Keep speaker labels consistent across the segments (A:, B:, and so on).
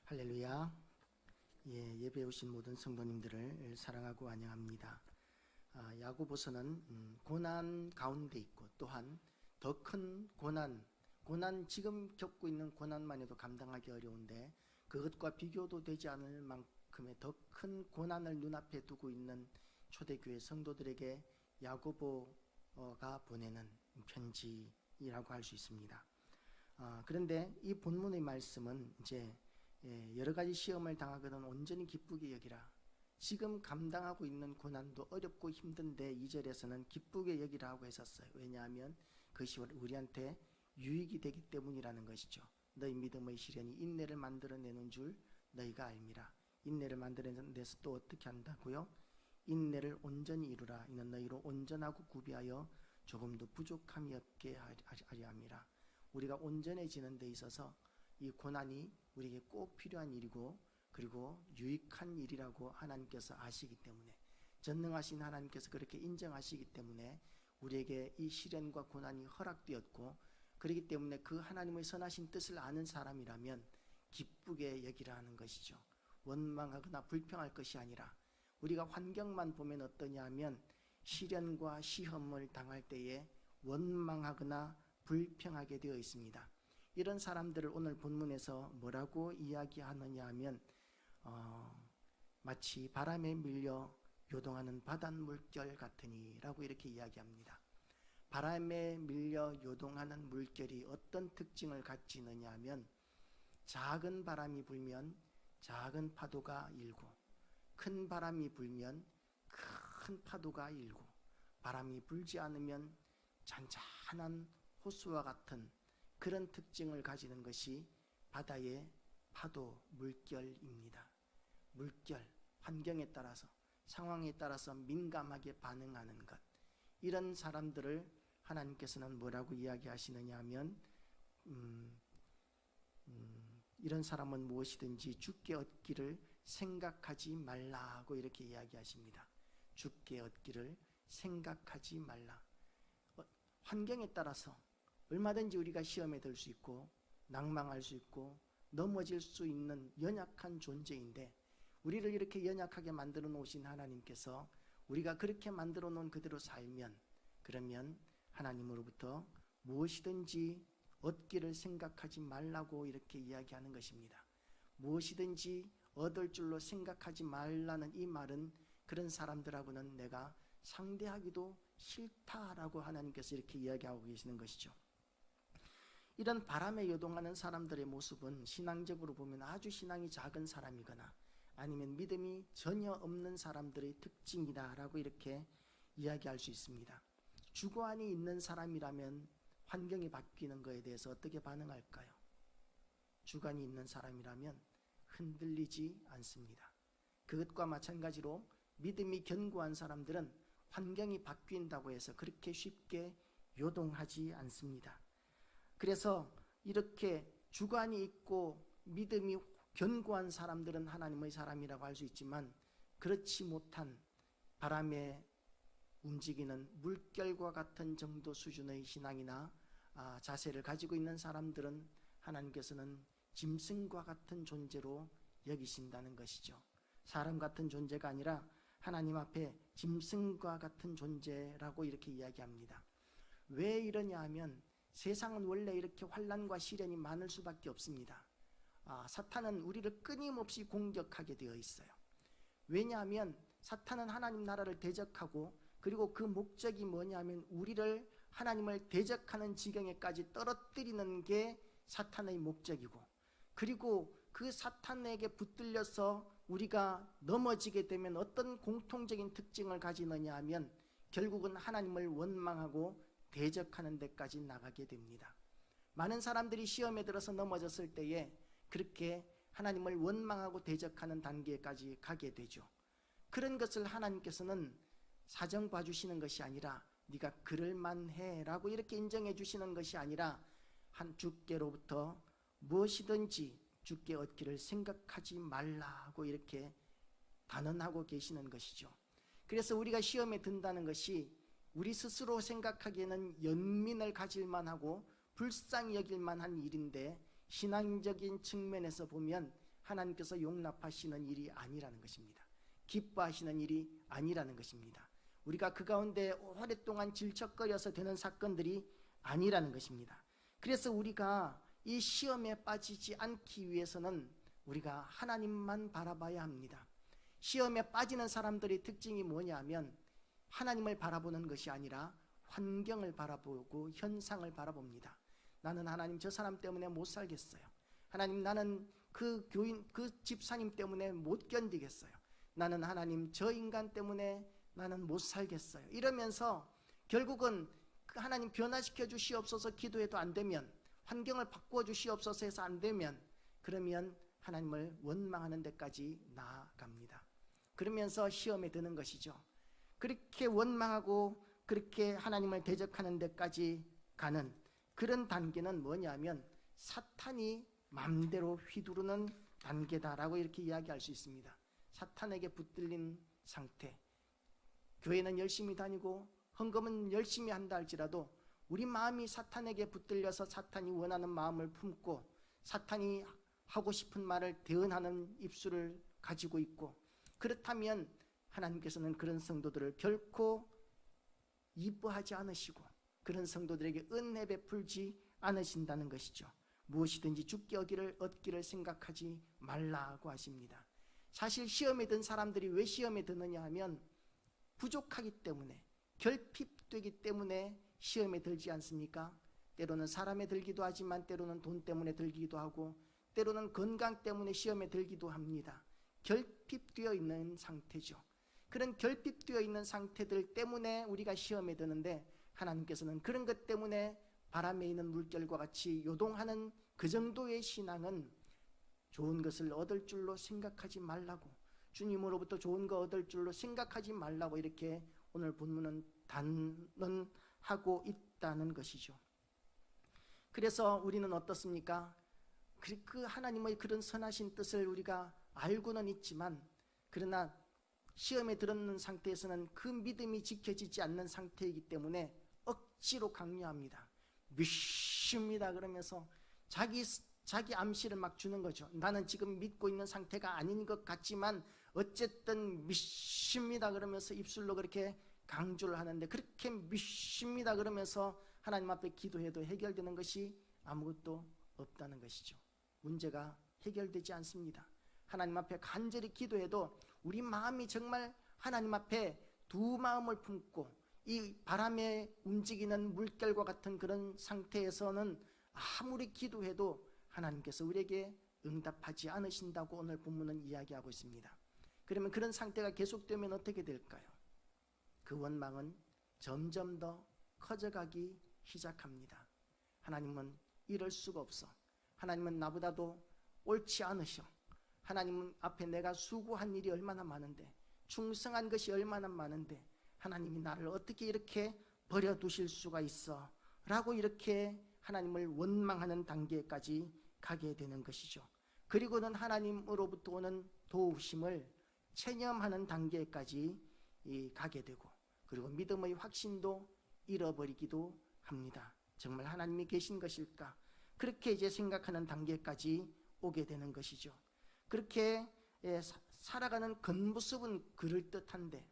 A: 할렐루야. 예배에 오신 모든 성도님들을 사랑하고 환영합니다. 야고보서는 고난 가운데 있고 또한 더 큰 고난 지금 겪고 있는 고난만 해도 감당하기 어려운데 그것과 비교도 되지 않을 만큼의 더 큰 고난을 눈앞에 두고 있는 초대교회 성도들에게 야고보가 보내는 편지라고 할 수 있습니다. 그런데 이 본문의 말씀은 이제 여러 가지 시험을 당하거든 온전히 기쁘게 여기라. 지금 감당하고 있는 고난도 어렵고 힘든데 2절에서는 기쁘게 여기라고 했었어요. 왜냐하면 그것이 우리한테 유익이 되기 때문이라는 것이죠. 너희 믿음의 시련이 인내를 만들어내는 줄 너희가 알미라. 인내를 만들어내서 또 어떻게 한다고요? 인내를 온전히 이루라. 이는 너희로 온전하고 구비하여 조금도 부족함이 없게 하려 함이라. 우리가 온전해지는 데 있어서 이 고난이 우리에게 꼭 필요한 일이고 그리고 유익한 일이라고 하나님께서 아시기 때문에, 전능하신 하나님께서 그렇게 인정하시기 때문에 우리에게 이 시련과 고난이 허락되었고, 그렇기 때문에 그 하나님의 선하신 뜻을 아는 사람이라면 기쁘게 여기라 하는 것이죠. 원망하거나 불평할 것이 아니라, 우리가 환경만 보면 어떠냐 하면 시련과 시험을 당할 때에 원망하거나 불평하게 되어 있습니다. 이런 사람들을 오늘 본문에서 뭐라고 이야기하느냐 하면 마치 바람에 밀려 요동하는 바닷물결 같으니 라고 이렇게 이야기합니다. 바람에 밀려 요동하는 물결이 어떤 특징을 가지느냐 하면 작은 바람이 불면 작은 파도가 일고, 큰 바람이 불면 큰 파도가 일고, 바람이 불지 않으면 잔잔한 호수와 같은 그런 특징을 가지는 것이 바다의 파도, 물결입니다. 물결, 환경에 따라서, 상황에 따라서 민감하게 반응하는 것, 이런 사람들을 하나님께서는 뭐라고 이야기하시느냐 하면 이런 사람은 무엇이든지 주께 얻기를 생각하지 말라고 이렇게 이야기하십니다. 주께 얻기를 생각하지 말라. 환경에 따라서 얼마든지 우리가 시험에 들 수 있고 낭망할 수 있고 넘어질 수 있는 연약한 존재인데, 우리를 이렇게 연약하게 만들어 놓으신 하나님께서 우리가 그렇게 만들어 놓은 그대로 살면, 그러면 하나님으로부터 무엇이든지 얻기를 생각하지 말라고 이렇게 이야기하는 것입니다. 무엇이든지 얻을 줄로 생각하지 말라는 이 말은 그런 사람들하고는 내가 상대하기도 싫다라고 하나님께서 이렇게 이야기하고 계시는 것이죠. 이런 바람에 요동하는 사람들의 모습은 신앙적으로 보면 아주 신앙이 작은 사람이거나 아니면 믿음이 전혀 없는 사람들의 특징이다라고 이렇게 이야기할 수 있습니다. 주관이 있는 사람이라면 환경이 바뀌는 것에 대해서 어떻게 반응할까요? 주관이 있는 사람이라면 흔들리지 않습니다. 그것과 마찬가지로 믿음이 견고한 사람들은 환경이 바뀐다고 해서 그렇게 쉽게 요동하지 않습니다. 그래서 이렇게 주관이 있고 믿음이 견고한 사람들은 하나님의 사람이라고 할 수 있지만, 그렇지 못한 바람에 움직이는 물결과 같은 정도 수준의 신앙이나 자세를 가지고 있는 사람들은 하나님께서는 짐승과 같은 존재로 여기신다는 것이죠. 사람 같은 존재가 아니라 하나님 앞에 짐승과 같은 존재라고 이렇게 이야기합니다. 왜 이러냐 하면 세상은 원래 이렇게 환난과 시련이 많을 수밖에 없습니다. 사탄은 우리를 끊임없이 공격하게 되어 있어요. 왜냐하면 사탄은 하나님 나라를 대적하고, 그리고 그 목적이 뭐냐면 우리를 하나님을 대적하는 지경에까지 떨어뜨리는 게 사탄의 목적이고, 그리고 그 사탄에게 붙들려서 우리가 넘어지게 되면 어떤 공통적인 특징을 가지느냐 하면 결국은 하나님을 원망하고 대적하는 데까지 나가게 됩니다. 많은 사람들이 시험에 들어서 넘어졌을 때에 그렇게 하나님을 원망하고 대적하는 단계까지 가게 되죠. 그런 것을 하나님께서는 사정 봐주시는 것이 아니라 네가 그럴만해 라고 이렇게 인정해 주시는 것이 아니라 한 주께로부터 무엇이든지 주께 얻기를 생각하지 말라고 이렇게 단언하고 계시는 것이죠. 그래서 우리가 시험에 든다는 것이 우리 스스로 생각하기에는 연민을 가질 만하고 불쌍히 여길 만한 일인데, 신앙적인 측면에서 보면 하나님께서 용납하시는 일이 아니라는 것입니다. 기뻐하시는 일이 아니라는 것입니다. 우리가 그 가운데 오랫동안 질척거려서 되는 사건들이 아니라는 것입니다. 그래서 우리가 이 시험에 빠지지 않기 위해서는 우리가 하나님만 바라봐야 합니다. 시험에 빠지는 사람들의 특징이 뭐냐 하면 하나님을 바라보는 것이 아니라 환경을 바라보고 현상을 바라봅니다. 나는 하나님 저 사람 때문에 못 살겠어요. 하나님 나는 그 교인 그 집사님 때문에 못 견디겠어요. 나는 하나님 저 인간 때문에 나는 못 살겠어요. 이러면서 결국은 하나님 변화시켜 주시옵소서 기도해도 안 되면, 환경을 바꾸어 주시옵소서 해서 안 되면, 그러면 하나님을 원망하는 데까지 나아갑니다. 그러면서 시험에 드는 것이죠. 그렇게 원망하고 그렇게 하나님을 대적하는 데까지 가는 그런 단계는 뭐냐면 사탄이 마음대로 휘두르는 단계다라고 이렇게 이야기할 수 있습니다. 사탄에게 붙들린 상태. 교회는 열심히 다니고 헌금은 열심히 한다 할지라도 우리 마음이 사탄에게 붙들려서 사탄이 원하는 마음을 품고 사탄이 하고 싶은 말을 대언하는 입술을 가지고 있고, 그렇다면 하나님께서는 그런 성도들을 결코 이뻐하지 않으시고 그런 성도들에게 은혜 베풀지 않으신다는 것이죠. 무엇이든지 주께 얻기를 생각하지 말라고 하십니다. 사실 시험에 든 사람들이 왜 시험에 드느냐 하면 부족하기 때문에, 결핍되기 때문에 시험에 들지 않습니까? 때로는 사람에 들기도 하지만 때로는 돈 때문에 들기도 하고 때로는 건강 때문에 시험에 들기도 합니다. 결핍되어 있는 상태죠. 그런 결핍되어 있는 상태들 때문에 우리가 시험에 드는데, 하나님께서는 그런 것 때문에 바람에 있는 물결과 같이 요동하는 그 정도의 신앙은 좋은 것을 얻을 줄로 생각하지 말라고, 주님으로부터 좋은 거 얻을 줄로 생각하지 말라고 이렇게 오늘 본문은 단언하고 있다는 것이죠. 그래서 우리는 어떻습니까? 그 하나님의 그런 선하신 뜻을 우리가 알고는 있지만, 그러나 시험에 들었는 상태에서는 그 믿음이 지켜지지 않는 상태이기 때문에 억지로 강요합니다. 믿습니다 그러면서 자기 암시를 막 주는 거죠. 나는 지금 믿고 있는 상태가 아닌 것 같지만 어쨌든 믿습니다 그러면서 입술로 그렇게 강조를 하는데, 그렇게 믿습니다 그러면서 하나님 앞에 기도해도 해결되는 것이 아무것도 없다는 것이죠. 문제가 해결되지 않습니다. 하나님 앞에 간절히 기도해도 우리 마음이 정말 하나님 앞에 두 마음을 품고 이 바람에 움직이는 물결과 같은 그런 상태에서는 아무리 기도해도 하나님께서 우리에게 응답하지 않으신다고 오늘 본문은 이야기하고 있습니다. 그러면 그런 상태가 계속되면 어떻게 될까요? 그 원망은 점점 더 커져가기 시작합니다. 하나님은 이럴 수가 없어. 하나님은 나보다도 옳지 않으셔. 하나님 앞에 내가 수고한 일이 얼마나 많은데, 충성한 것이 얼마나 많은데 하나님이 나를 어떻게 이렇게 버려두실 수가 있어? 라고 이렇게 하나님을 원망하는 단계까지 가게 되는 것이죠. 그리고는 하나님으로부터 오는 도우심을 체념하는 단계까지 가게 되고, 그리고 믿음의 확신도 잃어버리기도 합니다. 정말 하나님이 계신 것일까? 그렇게 이제 생각하는 단계까지 오게 되는 것이죠. 그렇게 살아가는 겉모습은 그럴듯한데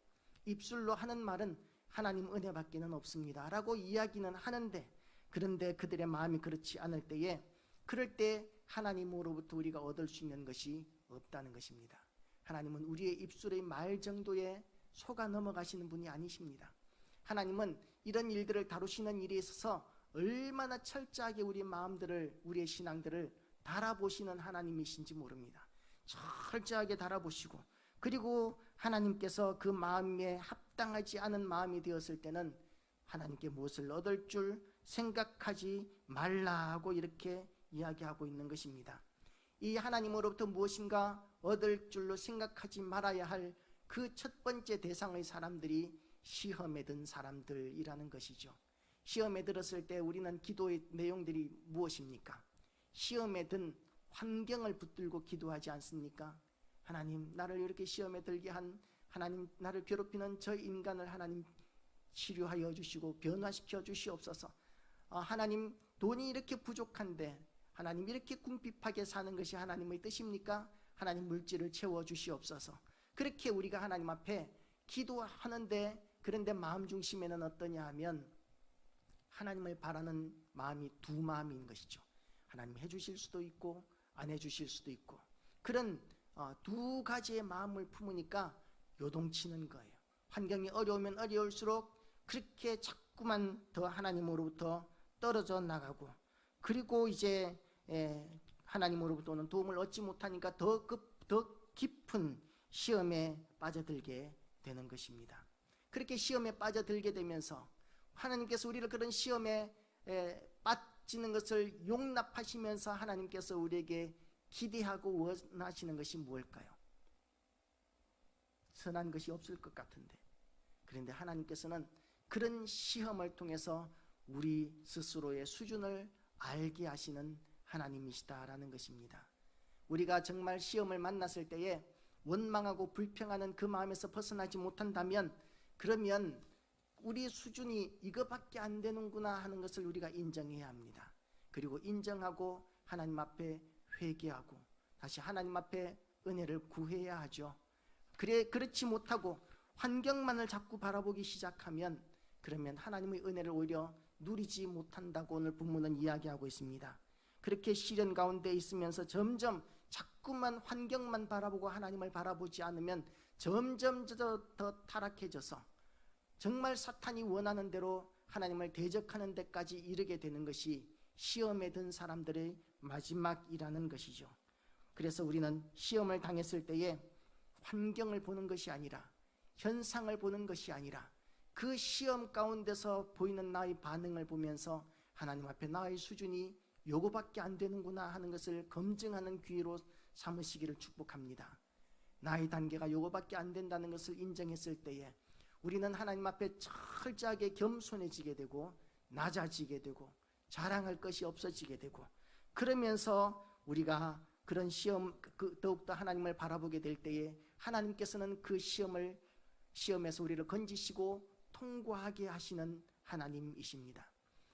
A: 입술로 하는 말은 하나님 은혜밖에는 없습니다 라고 이야기는 하는데, 그런데 그들의 마음이 그렇지 않을 때에, 그럴 때 하나님으로부터 우리가 얻을 수 있는 것이 없다는 것입니다. 하나님은 우리의 입술의 말 정도에 속아 넘어가시는 분이 아니십니다. 하나님은 이런 일들을 다루시는 일에 있어서 얼마나 철저하게 우리 마음들을, 우리의 신앙들을 달아보시는 하나님이신지 모릅니다. 철저하게 달아보시고, 그리고 하나님께서 그 마음에 합당하지 않은 마음이 되었을 때는 하나님께 무엇을 얻을 줄 생각하지 말라고 이렇게 이야기하고 있는 것입니다. 이 하나님으로부터 무엇인가 얻을 줄로 생각하지 말아야 할 그 첫 번째 대상의 사람들이 시험에 든 사람들이라는 것이죠. 시험에 들었을 때 우리는 기도의 내용들이 무엇입니까? 시험에 든 환경을 붙들고 기도하지 않습니까? 하나님, 나를 이렇게 시험에 들게 한 하나님, 나를 괴롭히는 저 인간을 하나님 치료하여 주시고 변화시켜 주시옵소서. 하나님, 돈이 이렇게 부족한데 하나님 이렇게 궁핍하게 사는 것이 하나님의 뜻입니까? 하나님 물질을 채워 주시옵소서. 그렇게 우리가 하나님 앞에 기도하는데, 그런데 마음 중심에는 어떠냐 하면 하나님을 바라는 마음이 두 마음인 것이죠. 하나님 해주실 수도 있고 안 해주실 수도 있고, 그런 두 가지의 마음을 품으니까 요동치는 거예요. 환경이 어려우면 어려울수록 그렇게 자꾸만 더 하나님으로부터 떨어져 나가고, 그리고 이제 하나님으로부터는 도움을 얻지 못하니까 더 깊은 시험에 빠져들게 되는 것입니다. 그렇게 시험에 빠져들게 되면서 하나님께서 우리를 그런 시험에 빠지는 것을 용납하시면서 하나님께서 우리에게 기대하고 원하시는 것이 무엇일까요? 선한 것이 없을 것 같은데, 그런데 하나님께서는 그런 시험을 통해서 우리 스스로의 수준을 알게 하시는 하나님이시다라는 것입니다. 우리가 정말 시험을 만났을 때에 원망하고 불평하는 그 마음에서 벗어나지 못한다면, 그러면 우리 수준이 이거밖에 안 되는구나 하는 것을 우리가 인정해야 합니다. 그리고 인정하고 하나님 앞에 회개하고 다시 하나님 앞에 은혜를 구해야 하죠. 그렇지 못하고 환경만을 자꾸 바라보기 시작하면, 그러면 하나님의 은혜를 오히려 누리지 못한다고 오늘 본문은 이야기하고 있습니다. 그렇게 시련 가운데 있으면서 점점 자꾸만 환경만 바라보고 하나님을 바라보지 않으면 점점 더 타락해져서 정말 사탄이 원하는 대로 하나님을 대적하는 데까지 이르게 되는 것이 시험에 든 사람들의 마지막이라는 것이죠. 그래서 우리는 시험을 당했을 때에 환경을 보는 것이 아니라, 현상을 보는 것이 아니라, 그 시험 가운데서 보이는 나의 반응을 보면서 하나님 앞에 나의 수준이 요거밖에 안 되는구나 하는 것을 검증하는 기회로 삼으시기를 축복합니다. 나의 단계가 요거밖에 안 된다는 것을 인정했을 때에 우리는 하나님 앞에 철저하게 겸손해지게 되고 낮아지게 되고 자랑할 것이 없어지게 되고, 그러면서 우리가 그런 더욱더 하나님을 바라보게 될 때에 하나님께서는 그 시험에서 우리를 건지시고 통과하게 하시는 하나님이십니다.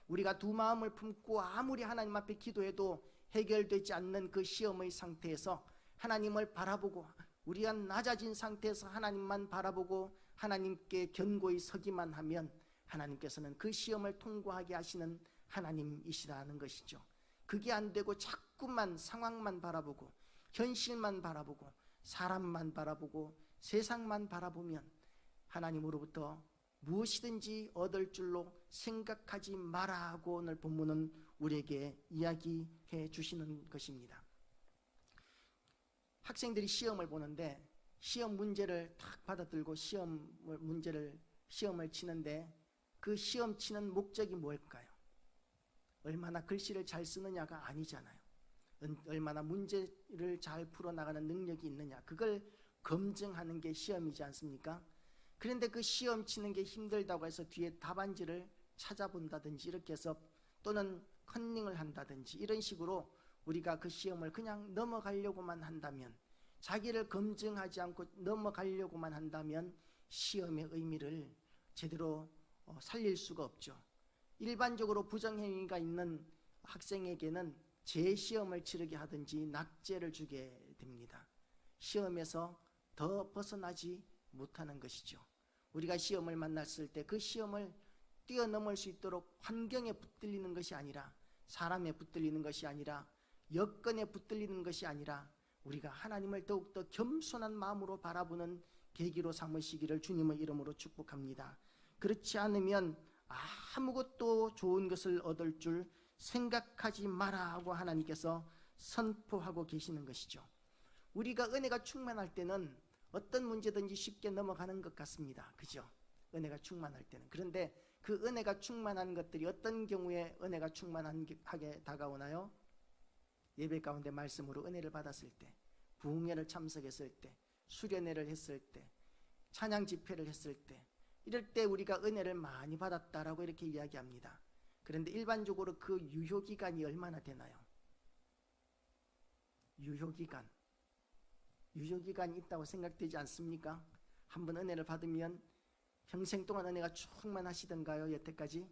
A: 우리가 두 마음을 품고 아무리 하나님 앞에 기도해도 해결되지 않는 그 시험의 상태에서 하나님을 바라보고, 우리가 낮아진 상태에서 하나님만 바라보고 하나님께 견고히 서기만 하면 하나님께서는 그 시험을 통과하게 하시는 하나님이시라는 것이죠. 그게 안 되고 자꾸만 상황만 바라보고 현실만 바라보고 사람만 바라보고 세상만 바라보면 하나님으로부터 무엇이든지 얻을 줄로 생각하지 마라 하고 오늘 본문은 우리에게 이야기해 주시는 것입니다. 학생들이 시험을 보는데 시험 문제를 탁 받아들고 시험을 치는데 그 시험 치는 목적이 뭘까요? 얼마나 글씨를 잘 쓰느냐가 아니잖아요. 얼마나 문제를 잘 풀어나가는 능력이 있느냐, 그걸 검증하는 게 시험이지 않습니까? 그런데 그 시험 치는 게 힘들다고 해서 뒤에 답안지를 찾아본다든지 이렇게 해서, 또는 컨닝을 한다든지 이런 식으로 우리가 그 시험을 그냥 넘어가려고만 한다면, 자기를 검증하지 않고 넘어가려고만 한다면 시험의 의미를 제대로 살릴 수가 없죠. 일반적으로 부정행위가 있는 학생에게는 재시험을 치르게 하든지 낙제를 주게 됩니다. 시험에서 더 벗어나지 못하는 것이죠. 우리가 시험을 만났을 때 그 시험을 뛰어넘을 수 있도록 환경에 붙들리는 것이 아니라, 사람에 붙들리는 것이 아니라, 여건에 붙들리는 것이 아니라 우리가 하나님을 더욱더 겸손한 마음으로 바라보는 계기로 삼으시기를 주님의 이름으로 축복합니다. 그렇지 않으면 아무것도 좋은 것을 얻을 줄 생각하지 마라 하고 하나님께서 선포하고 계시는 것이죠. 우리가 은혜가 충만할 때는 어떤 문제든지 쉽게 넘어가는 것 같습니다. 그죠? 은혜가 충만할 때는. 그런데 그 은혜가 충만한 것들이 어떤 경우에 은혜가 충만하게 다가오나요? 예배 가운데 말씀으로 은혜를 받았을 때, 부흥회를 참석했을 때, 수련회를 했을 때, 찬양 집회를 했을 때, 이럴 때 우리가 은혜를 많이 받았다라고 이렇게 이야기합니다. 그런데 일반적으로 그 유효기간이 얼마나 되나요? 유효기간이 있다고 생각되지 않습니까? 한번 은혜를 받으면 평생 동안 은혜가 충만하시던가요? 여태까지?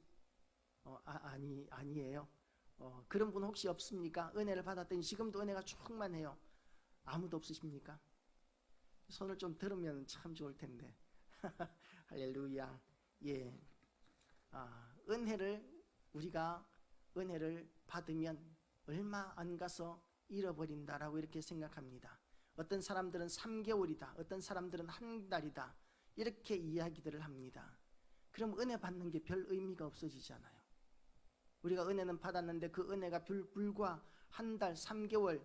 A: 아니에요. 그런 분 혹시 없습니까? 은혜를 받았더니 지금도 은혜가 충만해요. 아무도 없으십니까? 손을 좀 들으면 참 좋을 텐데. 할렐루야. 예. 우리가 은혜를 받으면 얼마 안 가서 잃어버린다라고 이렇게 생각합니다. 어떤 사람들은 3개월이다, 어떤 사람들은 한 달이다, 이렇게 이야기들을 합니다. 그럼 은혜 받는 게 별 의미가 없어지잖아요. 우리가 은혜는 받았는데 그 은혜가 불과 한 달, 3개월,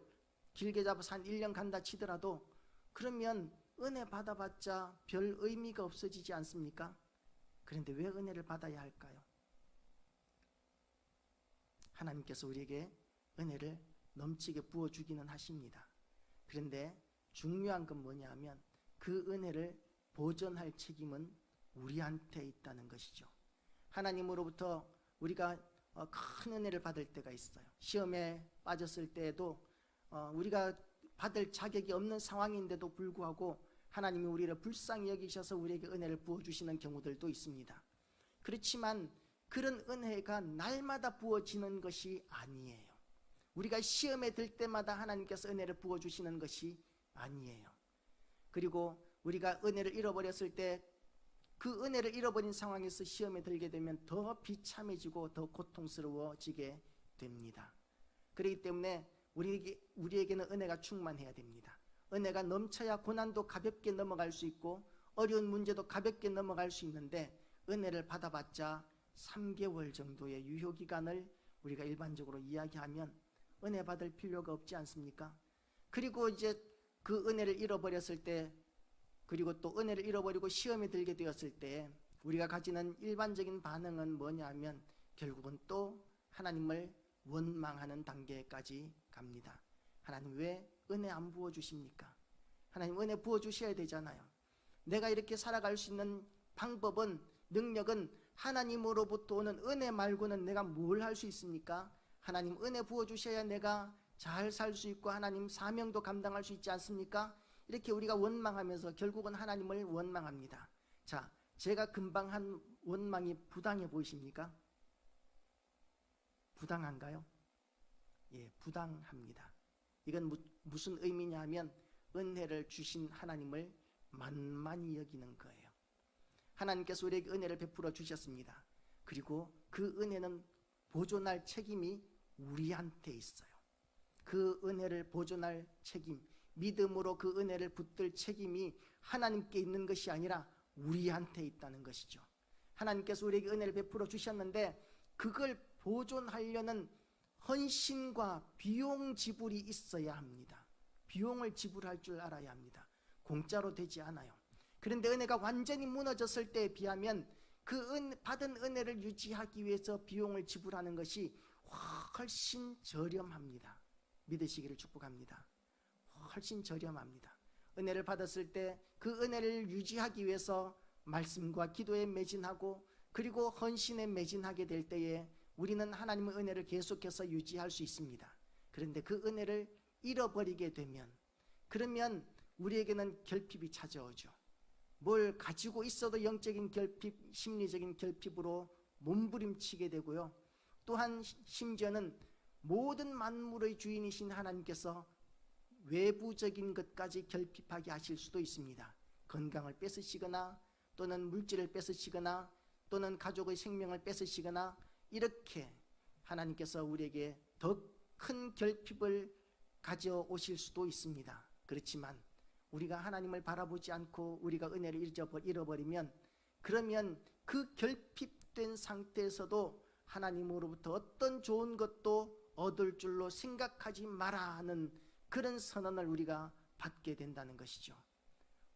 A: 길게 잡아서 한 1년 간다 치더라도 그러면 은혜 받아봤자 별 의미가 없어지지 않습니까? 그런데 왜 은혜를 받아야 할까요? 하나님께서 우리에게 은혜를 넘치게 부어주기는 하십니다. 그런데 중요한 건 뭐냐 하면 그 은혜를 보존할 책임은 우리한테 있다는 것이죠. 하나님으로부터 우리가 큰 은혜를 받을 때가 있어요. 시험에 빠졌을 때에도 우리가 받을 자격이 없는 상황인데도 불구하고 하나님이 우리를 불쌍히 여기셔서 우리에게 은혜를 부어주시는 경우들도 있습니다. 그렇지만 그런 은혜가 날마다 부어지는 것이 아니에요. 우리가 시험에 들 때마다 하나님께서 은혜를 부어주시는 것이 아니에요. 그리고 우리가 은혜를 잃어버렸을 때 그 은혜를 잃어버린 상황에서 시험에 들게 되면 더 비참해지고 더 고통스러워지게 됩니다. 그렇기 때문에 우리에게는 은혜가 충만해야 됩니다. 은혜가 넘쳐야 고난도 가볍게 넘어갈 수 있고 어려운 문제도 가볍게 넘어갈 수 있는데 은혜를 받아봤자 3개월 정도의 유효기간을 우리가 일반적으로 이야기하면 은혜 받을 필요가 없지 않습니까? 그리고 이제 그 은혜를 잃어버렸을 때, 그리고 또 은혜를 잃어버리고 시험에 들게 되었을 때 우리가 가지는 일반적인 반응은 뭐냐면 결국은 또 하나님을 원망하는 단계까지 갑니다. 하나님 왜 은혜 안 부어주십니까? 하나님 은혜 부어주셔야 되잖아요. 내가 이렇게 살아갈 수 있는 방법은, 능력은 하나님으로부터 오는 은혜 말고는 내가 뭘 할 수 있습니까? 하나님 은혜 부어주셔야 내가 잘 살 수 있고 하나님 사명도 감당할 수 있지 않습니까? 이렇게 우리가 원망하면서 결국은 하나님을 원망합니다. 자, 제가 금방 한 원망이 부당해 보이십니까? 부당한가요? 예, 부당합니다. 이건 무슨 의미냐 하면 은혜를 주신 하나님을 만만히 여기는 거예요. 하나님께서 우리에게 은혜를 베풀어 주셨습니다. 그리고 그 은혜는 보존할 책임이 우리한테 있어요. 그 은혜를 보존할 책임, 믿음으로 그 은혜를 붙들 책임이 하나님께 있는 것이 아니라 우리한테 있다는 것이죠. 하나님께서 우리에게 은혜를 베풀어 주셨는데 그걸 보존하려는 헌신과 비용 지불이 있어야 합니다. 비용을 지불할 줄 알아야 합니다. 공짜로 되지 않아요. 그런데 은혜가 완전히 무너졌을 때에 비하면 그 받은 은혜를 유지하기 위해서 비용을 지불하는 것이 훨씬 저렴합니다. 믿으시기를 축복합니다. 훨씬 저렴합니다. 은혜를 받았을 때 그 은혜를 유지하기 위해서 말씀과 기도에 매진하고 그리고 헌신에 매진하게 될 때에 우리는 하나님의 은혜를 계속해서 유지할 수 있습니다. 그런데 그 은혜를 잃어버리게 되면 그러면 우리에게는 결핍이 찾아오죠. 뭘 가지고 있어도 영적인 결핍, 심리적인 결핍으로 몸부림치게 되고요. 또한 심지어는 모든 만물의 주인이신 하나님께서 외부적인 것까지 결핍하게 하실 수도 있습니다. 건강을 뺏으시거나 또는 물질을 뺏으시거나 또는 가족의 생명을 뺏으시거나 이렇게 하나님께서 우리에게 더 큰 결핍을 가져오실 수도 있습니다. 그렇지만 우리가 하나님을 바라보지 않고 우리가 은혜를 잃어버리면 그러면 그 결핍된 상태에서도 하나님으로부터 어떤 좋은 것도 얻을 줄로 생각하지 마라 하는 그런 선언을 우리가 받게 된다는 것이죠.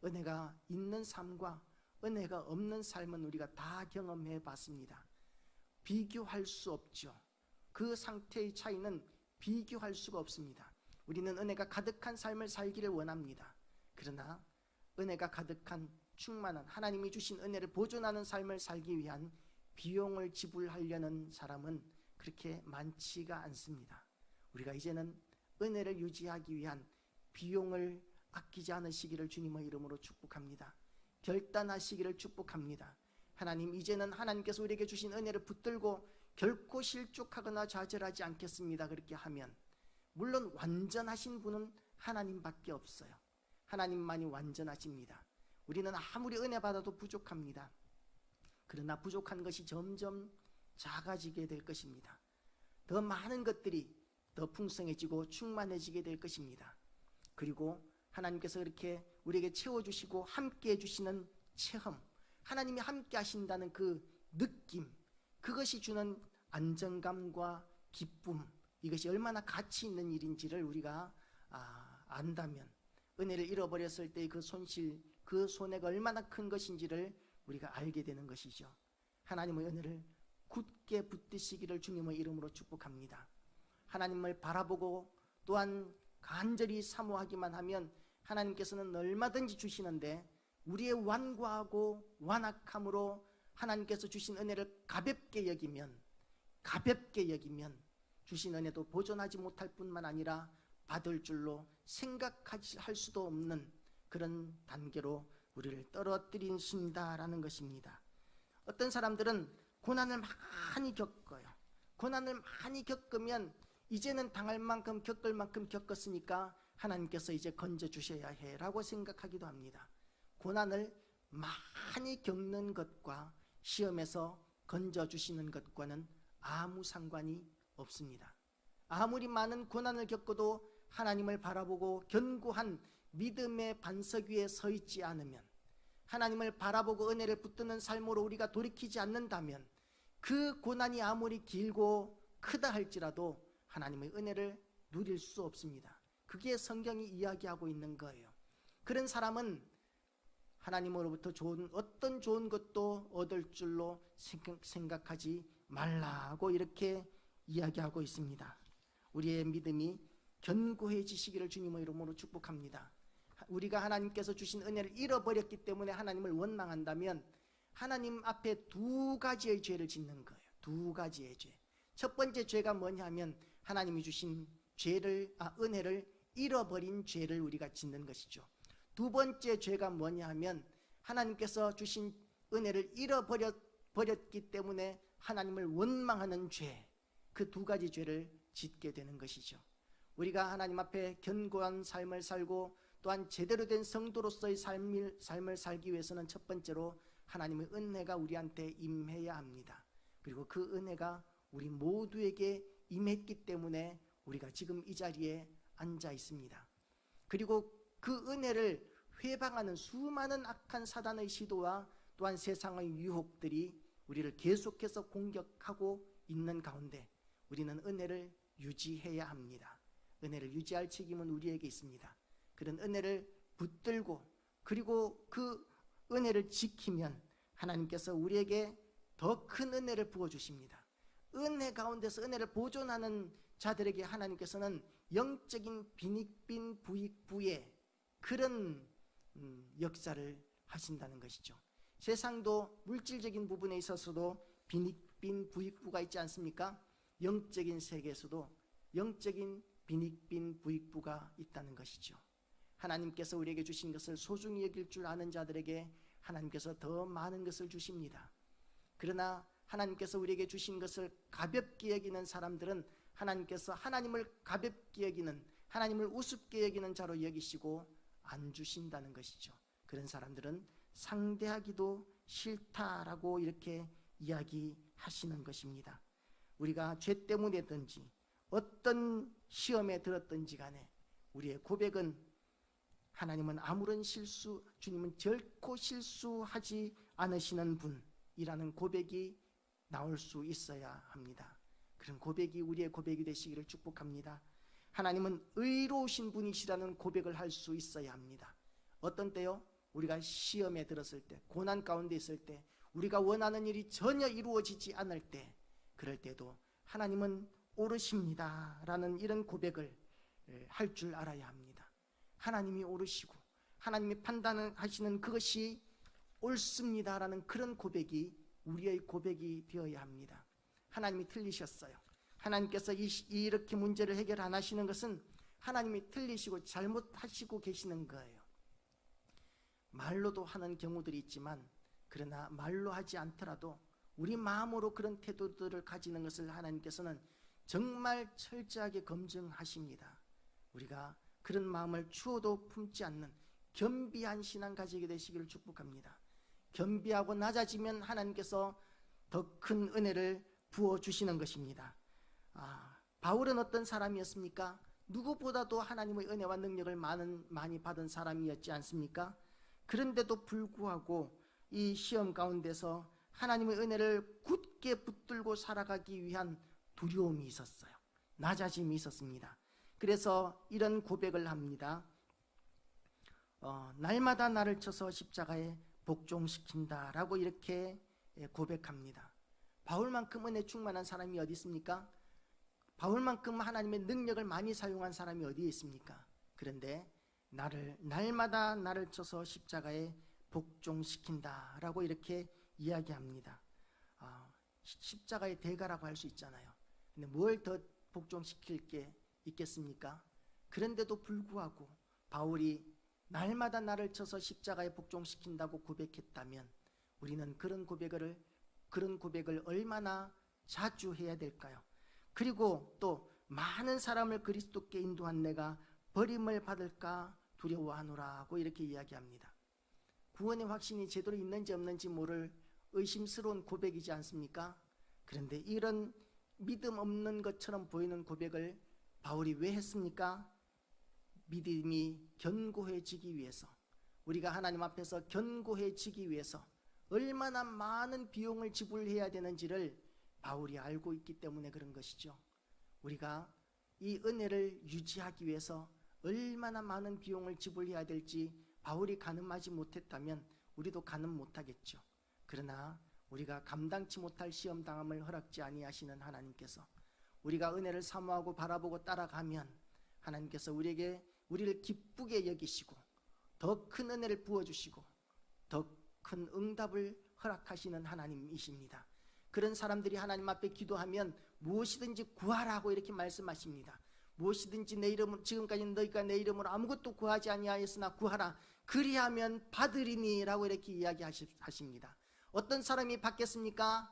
A: 은혜가 있는 삶과 은혜가 없는 삶은 우리가 다 경험해 봤습니다. 비교할 수 없죠. 그 상태의 차이는 비교할 수가 없습니다. 우리는 은혜가 가득한 삶을 살기를 원합니다. 그러나 은혜가 가득한 충만한 하나님이 주신 은혜를 보존하는 삶을 살기 위한 비용을 지불하려는 사람은 그렇게 많지가 않습니다. 우리가 이제는 은혜를 유지하기 위한 비용을 아끼지 않으시기를 주님의 이름으로 축복합니다. 결단하시기를 축복합니다. 하나님, 이제는 하나님께서 우리에게 주신 은혜를 붙들고 결코 실족하거나 좌절하지 않겠습니다. 그렇게 하면 물론 완전하신 분은 하나님밖에 없어요. 하나님만이 완전하십니다. 우리는 아무리 은혜 받아도 부족합니다. 그러나 부족한 것이 점점 작아지게 될 것입니다. 더 많은 것들이 더 풍성해지고 충만해지게 될 것입니다. 그리고 하나님께서 그렇게 우리에게 채워주시고 함께 해주시는 체험, 하나님이 함께 하신다는 그 느낌, 그것이 주는 안정감과 기쁨, 이것이 얼마나 가치 있는 일인지를 우리가 안다면, 은혜를 잃어버렸을 때의 그 손실, 그 손해가 얼마나 큰 것인지를 우리가 알게 되는 것이죠. 하나님의 은혜를 굳게 붙드시기를 주님의 이름으로 축복합니다. 하나님을 바라보고 또한 간절히 사모하기만 하면 하나님께서는 얼마든지 주시는데, 우리의 완고하고 완악함으로 하나님께서 주신 은혜를 가볍게 여기면 주신 은혜도 보존하지 못할 뿐만 아니라 받을 줄로 생각할 수도 없는 그런 단계로 우리를 떨어뜨리신다라는 것입니다. 어떤 사람들은 고난을 많이 겪어요. 고난을 많이 겪으면 이제는 당할 만큼 겪을 만큼 겪었으니까 하나님께서 이제 건져주셔야 해 라고 생각하기도 합니다. 고난을 많이 겪는 것과 시험에서 건져주시는 것과는 아무 상관이 없습니다. 아무리 많은 고난을 겪어도 하나님을 바라보고 견고한 믿음의 반석 위에 서 있지 않으면, 하나님을 바라보고 은혜를 붙드는 삶으로 우리가 돌이키지 않는다면, 그 고난이 아무리 길고 크다 할지라도 하나님의 은혜를 누릴 수 없습니다. 그게 성경이 이야기하고 있는 거예요. 그런 사람은 하나님으로부터 어떤 좋은 것도 얻을 줄로 생각하지 말라고 이렇게 이야기하고 있습니다. 우리의 믿음이 견고해지시기를 주님의 이름으로 축복합니다. 우리가 하나님께서 주신 은혜를 잃어버렸기 때문에 하나님을 원망한다면 하나님 앞에 두 가지의 죄를 짓는 거예요. 두 가지의 죄. 첫 번째 죄가 뭐냐 하면 하나님이 주신 은혜를 잃어버린 죄를 우리가 짓는 것이죠. 두 번째 죄가 뭐냐 하면 하나님께서 주신 은혜를 잃어버렸기 때문에 하나님을 원망하는 죄, 그 두 가지 죄를 짓게 되는 것이죠. 우리가 하나님 앞에 견고한 삶을 살고 또한 제대로 된 성도로서의 삶을 살기 위해서는 첫 번째로 하나님의 은혜가 우리한테 임해야 합니다. 그리고 그 은혜가 우리 모두에게 임했기 때문에 우리가 지금 이 자리에 앉아 있습니다. 그리고 그 은혜를 회방하는 수많은 악한 사단의 시도와 또한 세상의 유혹들이 우리를 계속해서 공격하고 있는 가운데 우리는 은혜를 유지해야 합니다. 은혜를 유지할 책임은 우리에게 있습니다. 그런 은혜를 붙들고 그리고 그 은혜를 지키면 하나님께서 우리에게 더 큰 은혜를 부어주십니다. 은혜 가운데서 은혜를 보존하는 자들에게 하나님께서는 영적인 빈익빈 부익부의 그런 역사를 하신다는 것이죠. 세상도 물질적인 부분에 있어서도 빈익빈 부익부가 있지 않습니까? 영적인 세계에서도 영적인 빈익빈 부익부가 있다는 것이죠. 하나님께서 우리에게 주신 것을 소중히 여길 줄 아는 자들에게 하나님께서 더 많은 것을 주십니다. 그러나 하나님께서 우리에게 주신 것을 가볍게 여기는 사람들은 하나님께서 하나님을 가볍게 여기는, 하나님을 우습게 여기는 자로 여기시고 안 주신다는 것이죠. 그런 사람들은 상대하기도 싫다라고 이렇게 이야기하시는 것입니다. 우리가 죄 때문에든지 어떤 시험에 들었든지 간에 우리의 고백은 하나님은 아무런 주님은 결코 실수하지 않으시는 분이라는 고백이 나올 수 있어야 합니다. 그런 고백이 우리의 고백이 되시기를 축복합니다. 하나님은 의로우신 분이시라는 고백을 할 수 있어야 합니다. 어떤 때요? 우리가 시험에 들었을 때, 고난 가운데 있을 때, 우리가 원하는 일이 전혀 이루어지지 않을 때, 그럴 때도 하나님은 옳으십니다 라는 이런 고백을 할 줄 알아야 합니다. 하나님이 옳으시고 하나님이 판단하시는 그것이 옳습니다 라는 그런 고백이 우리의 고백이 되어야 합니다. 하나님이 틀리셨어요. 하나님께서 이렇게 문제를 해결 안 하시는 것은 하나님이 틀리시고 잘못하시고 계시는 거예요. 말로도 하는 경우들이 있지만 그러나 말로 하지 않더라도 우리 마음으로 그런 태도들을 가지는 것을 하나님께서는 정말 철저하게 검증하십니다. 우리가 그런 마음을 추워도 품지 않는 겸비한 신앙 가지게 되시기를 축복합니다. 겸비하고 낮아지면 하나님께서 더 큰 은혜를 부어주시는 것입니다. 바울은 어떤 사람이었습니까? 누구보다도 하나님의 은혜와 능력을 많이 받은 사람이었지 않습니까? 그런데도 불구하고 이 시험 가운데서 하나님의 은혜를 굳게 붙들고 살아가기 위한 두려움이 있었어요. 낮아짐이 있었습니다. 그래서 이런 고백을 합니다. 날마다 나를 쳐서 십자가에 복종시킨다 라고 이렇게 고백합니다. 바울만큼 은혜 충만한 사람이 어디 있습니까? 바울만큼 하나님의 능력을 많이 사용한 사람이 어디에 있습니까? 그런데 날마다 나를 쳐서 십자가에 복종시킨다 라고 이렇게 이야기합니다. 십자가의 대가라고 할 수 있잖아요. 근데 뭘 더 복종시킬 게 있겠습니까? 그런데도 불구하고 바울이 날마다 나를 쳐서 십자가에 복종시킨다고 고백했다면 우리는 그런 고백을 얼마나 자주 해야 될까요? 그리고 또 많은 사람을 그리스도께 인도한 내가 버림을 받을까 두려워하노라 하고 이렇게 이야기합니다. 구원의 확신이 제대로 있는지 없는지 모를 의심스러운 고백이지 않습니까? 그런데 이런 믿음 없는 것처럼 보이는 고백을 바울이 왜 했습니까? 믿음이 견고해지기 위해서, 우리가 하나님 앞에서 견고해지기 위해서 얼마나 많은 비용을 지불해야 되는지를 바울이 알고 있기 때문에 그런 것이죠. 우리가 이 은혜를 유지하기 위해서 얼마나 많은 비용을 지불해야 될지 바울이 가늠하지 못했다면 우리도 가늠 못하겠죠. 그러나 우리가 감당치 못할 시험 당함을 허락지 아니하시는 하나님께서 우리가 은혜를 사모하고 바라보고 따라가면 하나님께서 우리를 기쁘게 여기시고 더 큰 은혜를 부어주시고 더 큰 응답을 허락하시는 하나님이십니다. 그런 사람들이 하나님 앞에 기도하면 무엇이든지 구하라고 이렇게 말씀하십니다. 무엇이든지 내 이름으로, 지금까지는 너희가 내 이름으로 아무것도 구하지 아니하였으나 구하라 그리하면 받으리니 라고 이렇게 이야기하십니다. 어떤 사람이 받겠습니까?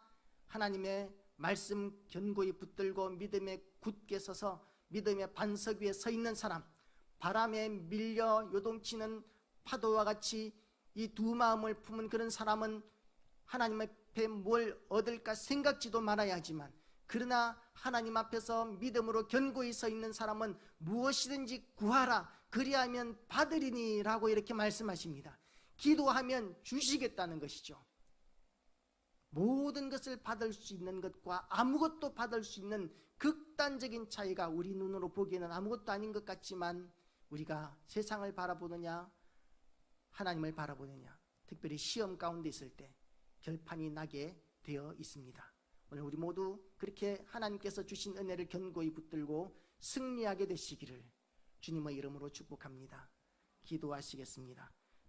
A: 하나님의 말씀 견고히 붙들고 믿음에 굳게 서서 믿음의 반석 위에 서 있는 사람, 바람에 밀려 요동치는 파도와 같이 이 두 마음을 품은 그런 사람은 하나님 앞에 뭘 얻을까 생각지도 말아야 하지만, 그러나 하나님 앞에서 믿음으로 견고히 서 있는 사람은 무엇이든지 구하라 그리하면 받으리니 라고 이렇게 말씀하십니다. 기도하면 주시겠다는 것이죠. 모든 것을 받을 수 있는 것과 아무것도 받을 수 있는 극단적인 차이가 우리 눈으로 보기에는 아무것도 아닌 것 같지만, 우리가 세상을 바라보느냐 하나님을 바라보느냐, 특별히 시험 가운데 있을 때 결판이 나게 되어 있습니다. 오늘 우리 모두 그렇게 하나님께서 주신 은혜를 견고히 붙들고 승리하게 되시기를 주님의 이름으로 축복합니다. 기도하시겠습니다.